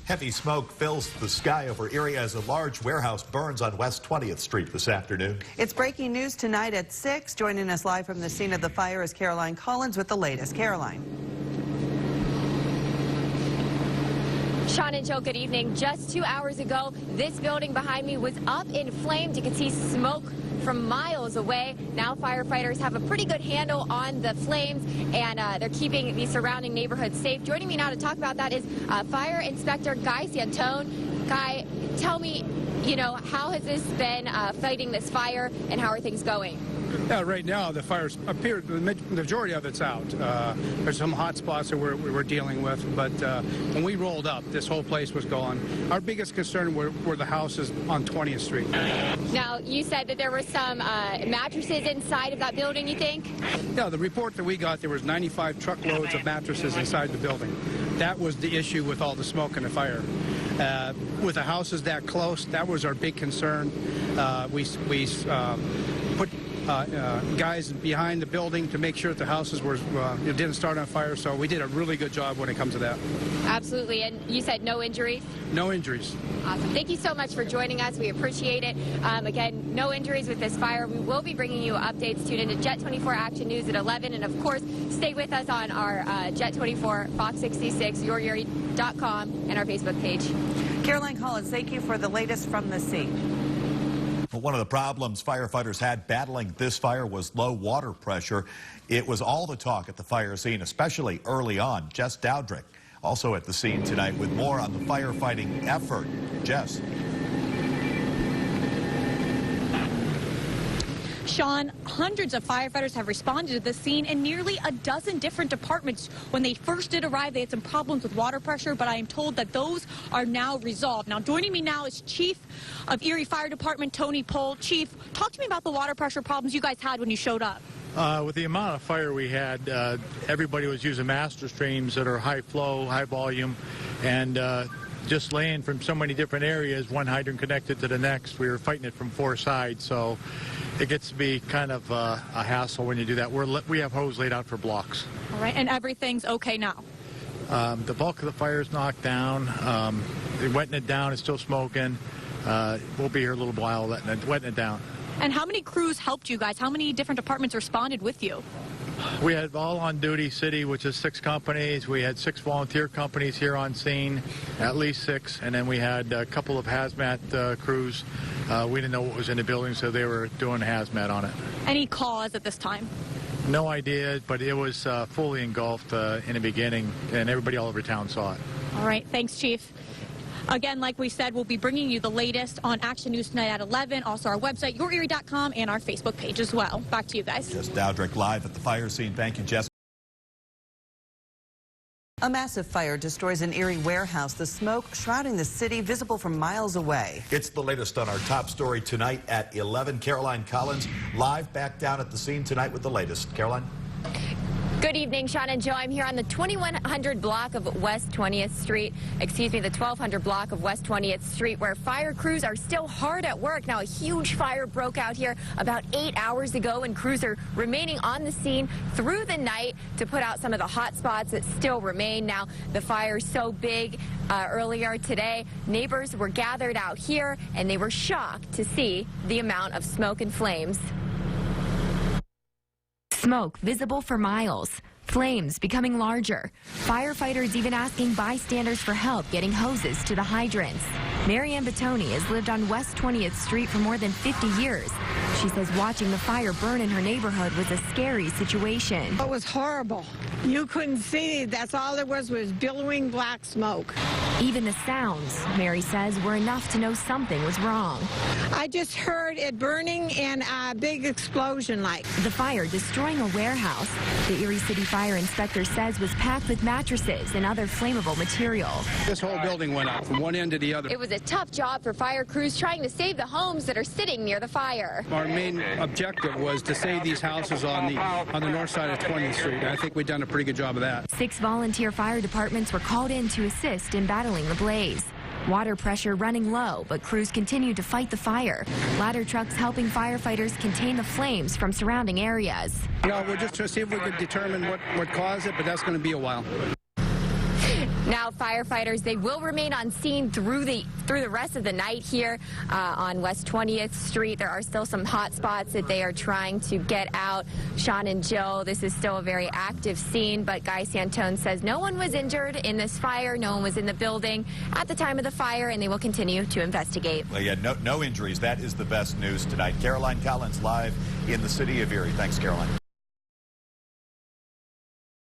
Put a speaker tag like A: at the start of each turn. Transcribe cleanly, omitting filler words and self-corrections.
A: Heavy smoke fills the sky over Erie as a large warehouse burns on West 20th Street this afternoon.
B: It's breaking news tonight at 6. Joining us live from the scene of the fire is Caroline Collins with the latest. Caroline.
C: Sean and Joe, good evening. Just 2 hours ago, this building behind me was up in flames. You can see smoke from miles away. Now firefighters have a pretty good handle on the flames, and they're keeping the surrounding neighborhood safe. Joining me now to talk about that is Fire Inspector Guy Santone. Guy, tell me, how has this been fighting this fire, and how are things going?
D: Yeah, right now the fires appear, the majority of it's out. There's some hot spots that we're dealing with, but when we rolled up, this whole place was gone. Our biggest concern were the houses on 20th Street.
C: Now, you said that there were some mattresses inside of that building, you think?
D: Yeah, the report that we got, there was 95 truckloads of mattresses inside the building. That was the issue with all the smoke and the fire. With the houses that close, that was our big concern. We put guys behind the building to make sure that the houses were didn't start on fire, so we did a really good job when it comes to that.
C: Absolutely. And you said no injuries?
D: No injuries.
C: Awesome. Thank you so much for joining us. We appreciate it. Again, no injuries with this fire. We will be bringing you updates. Tune into Jet 24 Action News at 11, and of course, stay with us on our Jet 24, Fox 66, YourErie.com, and our Facebook page.
B: Caroline Collins, thank you for the latest from the scene.
A: Well, one of the problems firefighters had battling this fire was low water pressure. It was all the talk at the fire scene, especially early on. Jess Dowdrick also at the scene tonight with more on the firefighting effort. Jess.
E: Sean, hundreds of firefighters have responded to this scene, and nearly a dozen different departments. When they first did arrive, they had some problems with water pressure, but I am told that those are now resolved. Now, joining me now is Chief of Erie Fire Department, Tony Pohl. Chief, talk to me about the water pressure problems you guys had when you showed up.
F: With the amount of fire we had, everybody was using master streams that are high flow, high volume, and just laying from so many different areas, one hydrant connected to the next. We were fighting it from 4 sides, so it gets to be kind of a hassle when you do that. We have hose laid out for blocks.
E: All right, and everything's okay now?
F: The bulk of the fire is knocked down. They're wetting it down. It's still smoking. We'll be here a little while wetting it down.
E: And how many crews helped you guys? How many different departments responded with you?
F: We had all on duty city, which is 6 companies. We had 6 volunteer companies here on scene, at least 6, and then we had a couple of hazmat crews. We didn't know what was in the building, so they were doing hazmat on it.
E: Any cause at this time?
F: No idea, but it was fully engulfed in the beginning, and everybody all over town saw it.
E: All right, thanks, Chief. Again, like we said, we'll be bringing you the latest on Action News tonight at 11. Also, our website, YourErie.com, and our Facebook page as well. Back to you guys.
A: Jess Dowdrick live at the fire scene. Thank you, Jess.
B: A massive fire destroys an Erie warehouse. The smoke shrouding the city, visible from miles away.
A: It's the latest on our top story tonight at 11. Caroline Collins live back down at the scene tonight with the latest. Caroline?
C: Good evening, Sean and Joe. I'm here on the 2100 block of West 20th Street. Excuse me, the 1200 block of West 20th Street, where fire crews are still hard at work. Now, a huge fire broke out here about 8 hours ago, and crews are remaining on the scene through the night to put out some of the hot spots that still remain. Now, the fire's so big earlier today, neighbors were gathered out here, and they were shocked to see the amount of smoke and flames. Smoke visible for miles. Flames becoming larger. Firefighters even asking bystanders for help getting hoses to the hydrants. Marianne Batoni has lived on West 20th Street for more than 50 years. She says watching the fire burn in her neighborhood was a scary situation.
G: It was horrible. You couldn't see. That's all there was billowing black smoke.
C: Even the sounds, Mary says, were enough to know something was wrong.
G: I just heard it burning and a big explosion like.
C: The fire destroying a warehouse. The Erie City Fire Inspector says was packed with mattresses and other flammable material.
D: This whole building went up from one end to the other.
C: It was a tough job for fire crews trying to save the homes that are sitting near the fire.
D: Our main objective was to save these houses on the north side of 20th Street. And I think we've done a pretty good job of that. 6
C: volunteer fire departments were called in to assist in battling the blaze. Water pressure running low, but crews continue to fight the fire. Ladder trucks helping firefighters contain the flames from surrounding areas.
D: No, we're just trying to see if we could determine what caused it, but that's going to be a while.
C: Now, firefighters, they will remain on scene through the rest of the night here on West 20th Street. There are still some hot spots that they are trying to get out. Sean and Jill, this is still a very active scene, but Guy Santone says no one was injured in this fire. No one was in the building at the time of the fire, and they will continue to investigate.
A: Well, yeah, no injuries. That is the best news tonight. Caroline Collins live in the city of Erie. Thanks, Caroline.